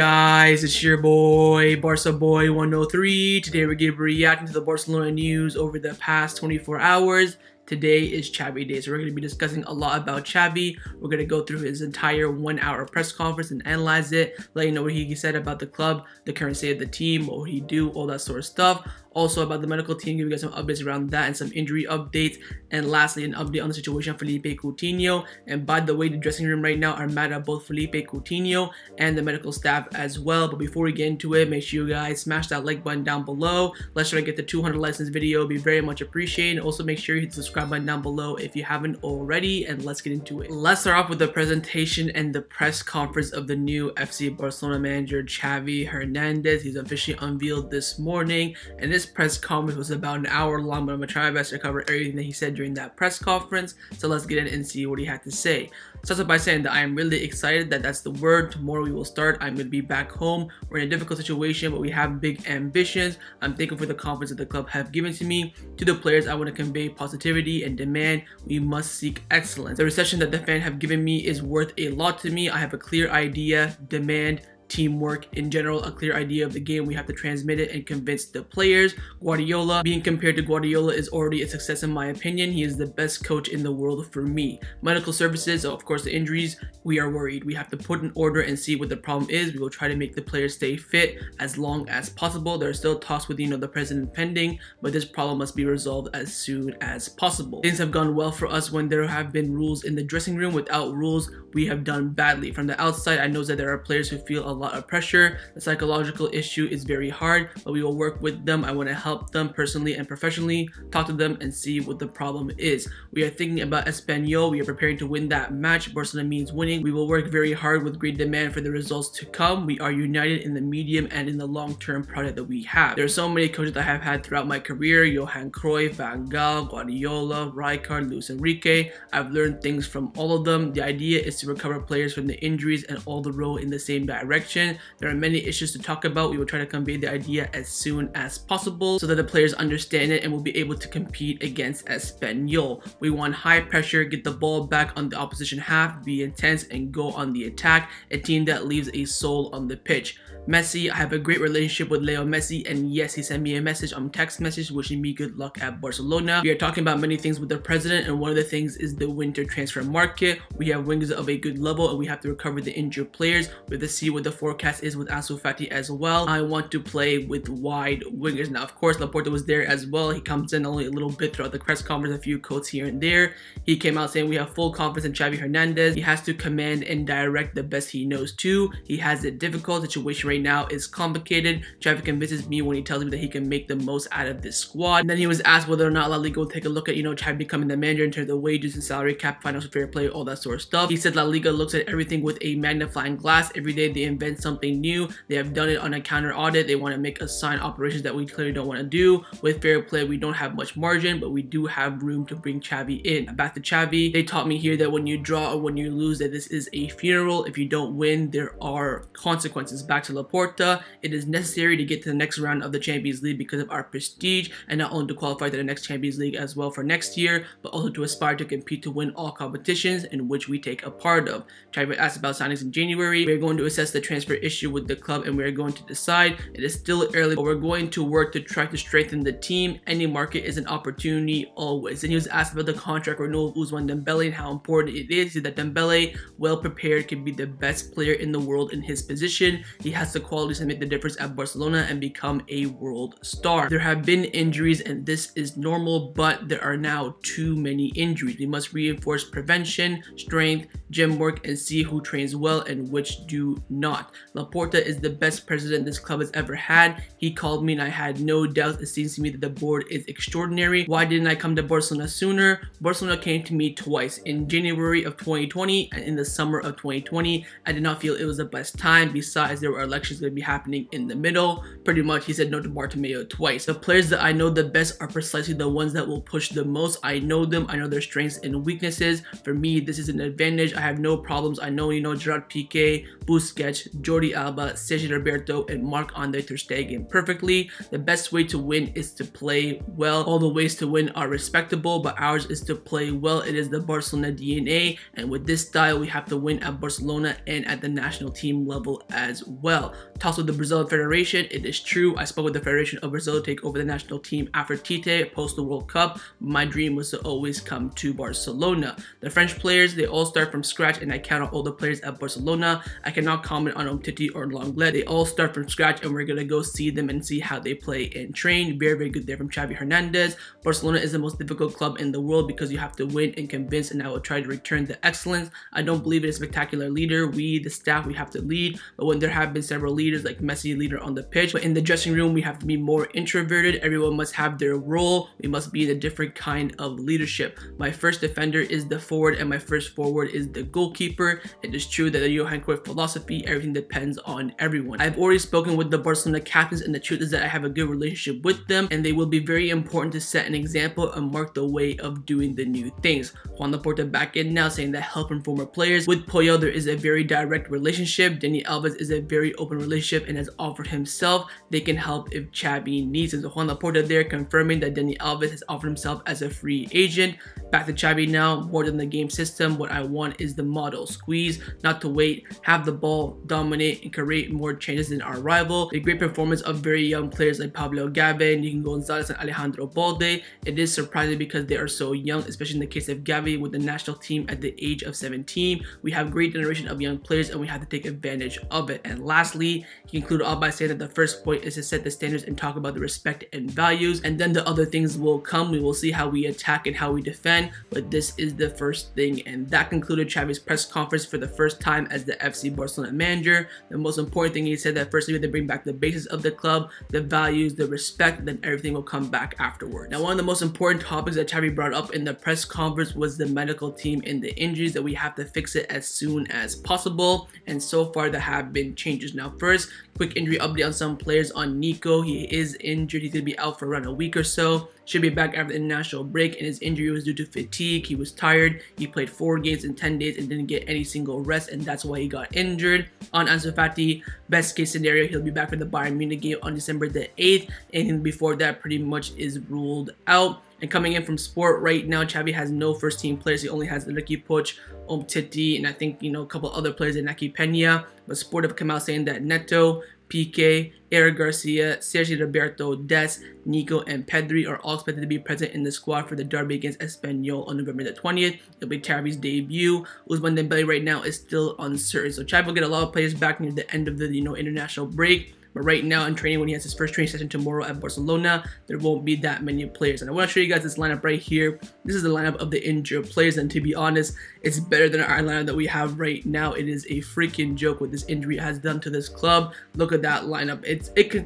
guys, it's your boy, Barca Boy 103. Today we're going to be reacting to the Barcelona news over the past 24 hours. Today is Xavi Day, so we're going to be discussing a lot about Xavi. We're going to go through his entire 1-hour press conference and analyze it, let you know what he said about the club, the current state of the team, what would he do, all that sort of stuff. Also about the medical team, give you guys some updates around that and some injury updates. And lastly, an update on the situation of Philippe Coutinho. And by the way, the dressing room right now are mad at both Philippe Coutinho and the medical staff as well. But before we get into it, make sure you guys smash that like button down below. Let's try to get the 200 likes in this video. It'd be very much appreciated. Also, make sure you hit the subscribe button down below if you haven't already. And let's get into it. Let's start off with the presentation and the press conference of the new FC Barcelona manager, Xavi Hernandez. He's officially unveiled this morning. And this press conference was about an hour long, but I'm gonna try my best to cover everything that he said during that press conference. So let's get in and see what he had to say. Starts off by saying that I am really excited that's the word. Tomorrow we will start. I'm gonna be back home. We're in a difficult situation, but we have big ambitions. I'm thankful for the confidence that the club have given to me. To the players, I want to convey positivity and demand we must seek excellence. The reception that the fans have given me is worth a lot to me. I have a clear idea, demand, teamwork, in general, a clear idea of the game. We have to transmit it and convince the players. Guardiola, being compared to Guardiola is already a success in my opinion. He is the best coach in the world for me. Medical services, of course the injuries, we are worried. We have to put in order and see what the problem is. We will try to make the players stay fit as long as possible. There are still talks with the president pending, but this problem must be resolved as soon as possible. Things have gone well for us when there have been rules in the dressing room. Without rules, we have done badly. From the outside, I know that there are players who feel a lot of pressure. The psychological issue is very hard, but we will work with them. I want to help them personally and professionally, talk to them and see what the problem is. We are thinking about Espanyol. We are preparing to win that match. Barcelona means winning. We will work very hard with great demand for the results to come. We are united in the medium and in the long-term project that we have. There are so many coaches that I have had throughout my career: Johan Cruyff, Van Gaal, Guardiola, Rijkaard, Luis Enrique. I've learned things from all of them. The idea is to recover players from the injuries and all the row in the same direction. There are many issues to talk about. We will try to convey the idea as soon as possible so that the players understand it and will be able to compete against Espanyol. We want high pressure, get the ball back on the opposition half, be intense and go on the attack. A team that leaves a soul on the pitch. Messi, I have a great relationship with Leo Messi, and yes, he sent me a message on text message wishing me good luck at Barcelona. We are talking about many things with the president, and one of the things is the winter transfer market. We have wingers of a good level and we have to recover the injured players. We have to see what the forecast is with Ansu Fati as well. I want to play with wide wingers. Now, of course, Laporta was there as well. He comes in only a little bit throughout the press conference, a few quotes here and there. He came out saying we have full confidence in Xavi Hernandez. He has to command and direct the best he knows to. He has a difficult situation right now. It's complicated. Xavi convinces me when he tells me that he can make the most out of this squad. And then he was asked whether or not La Liga will take a look at, Xavi becoming the manager in terms of wages and salary cap, financial fair play, all that sort of stuff. He said La Liga looks at everything with a magnifying glass. Every day they invent something new. They have done it on a counter audit. They want to make us sign operations that we clearly don't want to do. With fair play, we don't have much margin, but we do have room to bring Xavi in. Back to Xavi, they taught me here that when you draw or when you lose, that this is a funeral. If you don't win, there are consequences. Back to Laporta, it is necessary to get to the next round of the Champions League because of our prestige, and not only to qualify to the next Champions League as well for next year, but also to aspire to compete to win all competitions in which we take a part of. Xavi asked about signings in January. We're going to assess the transfer issue with the club and we're going to decide. It is still early, but we're going to work to try to strengthen the team. Any market is an opportunity always. And he was asked about the contract renewal of Ousmane Dembele and how important it is. He said that Dembele, well prepared, can be the best player in the world in his position. He has the qualities to make the difference at Barcelona and become a world star. There have been injuries and this is normal, but there are now too many injuries. We must reinforce prevention, strength, gym work, and see who trains well and which do not. Laporta is the best president this club has ever had. He called me and I had no doubts. It seems to me that the board is extraordinary. Why didn't I come to Barcelona sooner? Barcelona came to me twice, in January of 2020 and in the summer of 2020. I did not feel it was the best time. Besides, there were elections going to be happening in the middle. Pretty much, he said no to Bartomeu twice. The players that I know the best are precisely the ones that will push the most. I know them. I know their strengths and weaknesses. For me, this is an advantage. I have no problems. I know, Gerard Piqué, Busquets, Jordi Alba, Sergio Roberto, and Marc-Andre ter Stegen perfectly. The best way to win is to play well. All the ways to win are respectable, but ours is to play well. It is the Barcelona DNA, and with this style, we have to win at Barcelona and at the national team level as well. Talks with the Brazilian Federation. It is true. I spoke with the Federation of Brazil to take over the national team after Tite post the World Cup. My dream was to always come to Barcelona. The French players, they all start from scratch, and I count out all the players at Barcelona. I cannot comment on Umtiti or Lenglet. They all start from scratch, and we're gonna go see them and see how they play and train. Very, very good there from Xavi Hernandez. Barcelona is the most difficult club in the world because you have to win and convince, and I will try to return the excellence. I don't believe in a spectacular leader. We, the staff, we have to lead, but when there have been several leaders like Messi, leader on the pitch, but in the dressing room, we have to be more introverted. Everyone must have their role. We must be in a different kind of leadership. My first defender is the forward, and my first forward is the goalkeeper. It is true that the Johan Cruyff philosophy, everything depends on everyone. I've already spoken with the Barcelona captains, and the truth is that I have a good relationship with them, and they will be very important to set an example and mark the way of doing the new things. Joan Laporta back in now, saying that help from former players. With Puyol, there is a very direct relationship. Dani Alves is a very open relationship and has offered himself. They can help if Xavi needs it. So Joan Laporta there confirming that Dani Alves has offered himself as a free agent. Back to Xavi now, more than the game system, what I want is the model. Squeeze, not to wait, have the ball, dominate, and create more changes than our rival. The great performance of very young players like Pablo Gavi, Nico Gonzalez, and Alejandro Balde. It is surprising because they are so young, especially in the case of Gavi with the national team at the age of 17. We have a great generation of young players, and we have to take advantage of it. And lastly, he concluded all by saying that the first point is to set the standards and talk about the respect and values, and then the other things will come. We will see how we attack and how we defend, but this is the first thing. And that concluded Xavi's press conference for the first time as the FC Barcelona manager. The most important thing, he said that firstly we have to bring back the basis of the club, the values, the respect, then everything will come back afterwards. Now, one of the most important topics that Xavi brought up in the press conference was the medical team and the injuries, that we have to fix it as soon as possible, and so far there have been changes. Now first, quick injury update on some players. On Nico, he is injured. He's going to be out for around a week or so. Should be back after the international break, and his injury was due to fatigue. He was tired. He played 4 games in 10 days and didn't get any single rest, and that's why he got injured. On Ansu Fati, best case scenario, he'll be back for the Bayern Munich game on December the 8th. Anything before that pretty much is ruled out. And coming in from Sport right now, Xavi has no first team players. He only has Ricky Puig, Umtiti, and I think, a couple other players in Naki Pena. But Sport have come out saying that Neto, Piqué, Eric Garcia, Sergio Roberto, Des, Nico, and Pedri are all expected to be present in the squad for the derby against Espanyol on November the 20th. It'll be Xavi's debut. Ousmane Dembele right now is still uncertain. So Xavi will get a lot of players back near the end of the international break. But right now in training, when he has his first training session tomorrow at Barcelona, there won't be that many players. And I want to show you guys this lineup right here. This is the lineup of the injured players, and to be honest, it's better than our lineup that we have right now. It is a freaking joke what this injury has done to this club. Look at that lineup.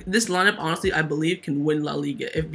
This lineup, honestly, I believe can win La Liga. If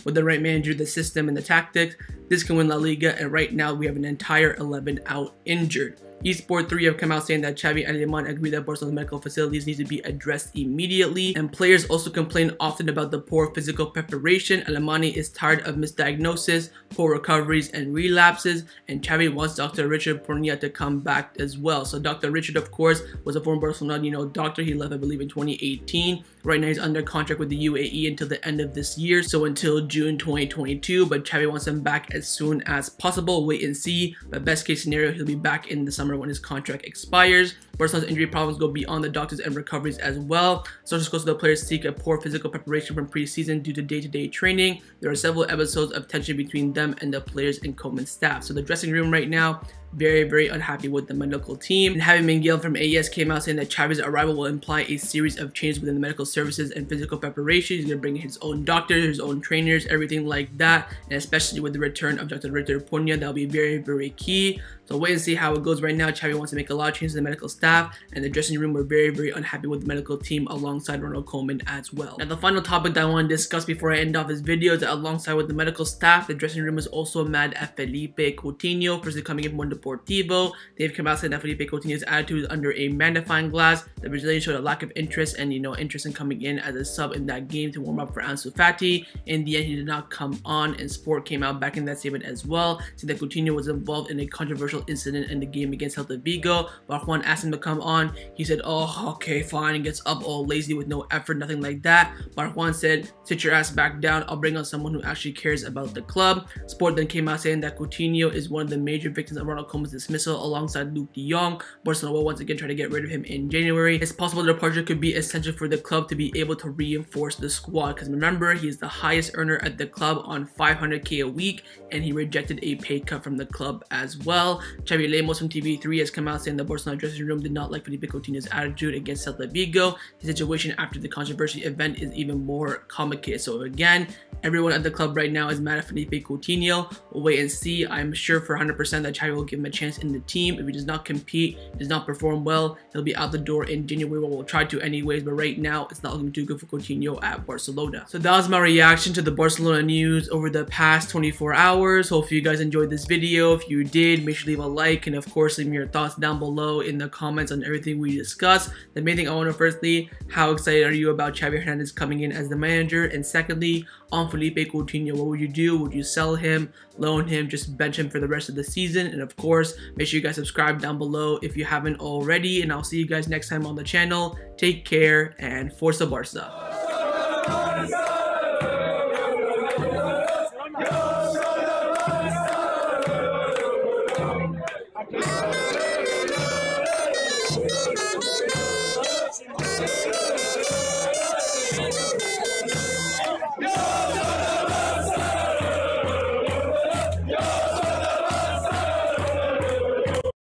with the right manager, the system, and the tactics, this can win La Liga. And right now we have an entire 11 out injured. Esport 3 have come out saying that Xavi Alemany agree that Barcelona's medical facilities need to be addressed immediately, and players also complain often about the poor physical preparation. Alemany is tired of misdiagnosis, poor recoveries, and relapses, and Xavi wants Dr. Richard Purnia to come back as well. So Dr. Richard, of course, was a former Barcelona doctor. He left, I believe, in 2018. Right now he's under contract with the UAE until the end of this year, so until June 2022, but Xavi wants him back as soon as possible. Wait and see, but best case scenario, he'll be back in the summer when his contract expires. Barcelona's injury problems go beyond the doctors and recoveries as well. Sources close to the players seek a poor physical preparation from preseason due to day-to-day training. There are several episodes of tension between them and the players and Koeman staff. So the dressing room right now, very, very unhappy with the medical team. And Javi Miguel from AES came out saying that Xavi's arrival will imply a series of changes within the medical services and physical preparation. He's going to bring in his own doctors, his own trainers, everything like that. And especially with the return of Dr. Richard Purnia, that'll be very, very key. So wait and see how it goes. Right now, Xavi wants to make a lot of changes in the medical staff. staff, and the dressing room were very unhappy with the medical team alongside Ronald Koeman as well. Now the final topic that I want to discuss before I end off this video is that alongside with the medical staff, the dressing room is also mad at Philippe Coutinho for coming in from Deportivo. They've come out saying that Philippe Coutinho's attitude is under a magnifying glass. The Brazilian showed a lack of interest and interest in coming in as a sub in that game to warm up for Ansu Fati. In the end, he did not come on, and Sport came out back in that statement as well, saying that Coutinho was involved in a controversial incident in the game against Celta Vigo. Barcelona asked him to come on. He said, "Oh, okay, fine," and gets up all lazy with no effort, nothing like that. Barcelona said, "Sit your ass back down. I'll bring on someone who actually cares about the club." Sport then came out saying that Coutinho is one of the major victims of Ronald Koeman's dismissal alongside Luke de Jong. Barcelona will once again try to get rid of him in January. It's possible the departure could be essential for the club to be able to reinforce the squad, because remember, he is the highest earner at the club on 500k a week, and he rejected a pay cut from the club as well. Xavi Lemos from TV3 has come out saying the Barcelona dressing room did not like Philippe Coutinho's attitude against Celta Vigo. The situation after the controversy event is even more complicated. So again, everyone at the club right now is mad at Philippe Coutinho. We'll wait and see. I'm sure for 100% that Xavi will give him a chance in the team. If he does not compete, does not perform well, he'll be out the door in January. Well, we'll try to anyways, but right now it's not looking too good for Coutinho at Barcelona. So that was my reaction to the Barcelona news over the past 24 hours. Hopefully you guys enjoyed this video. If you did, make sure to leave a like, and of course leave me your thoughts down below in the comments on everything we discussed. The main thing I want to firstly, how excited are you about Xavi Hernandez coming in as the manager? And secondly, on Philippe Coutinho, what would you do? Would you sell him, loan him, just bench him for the rest of the season? And of course, make sure you guys subscribe down below if you haven't already, and I'll see you guys next time on the channel. Take care and Forza Barca.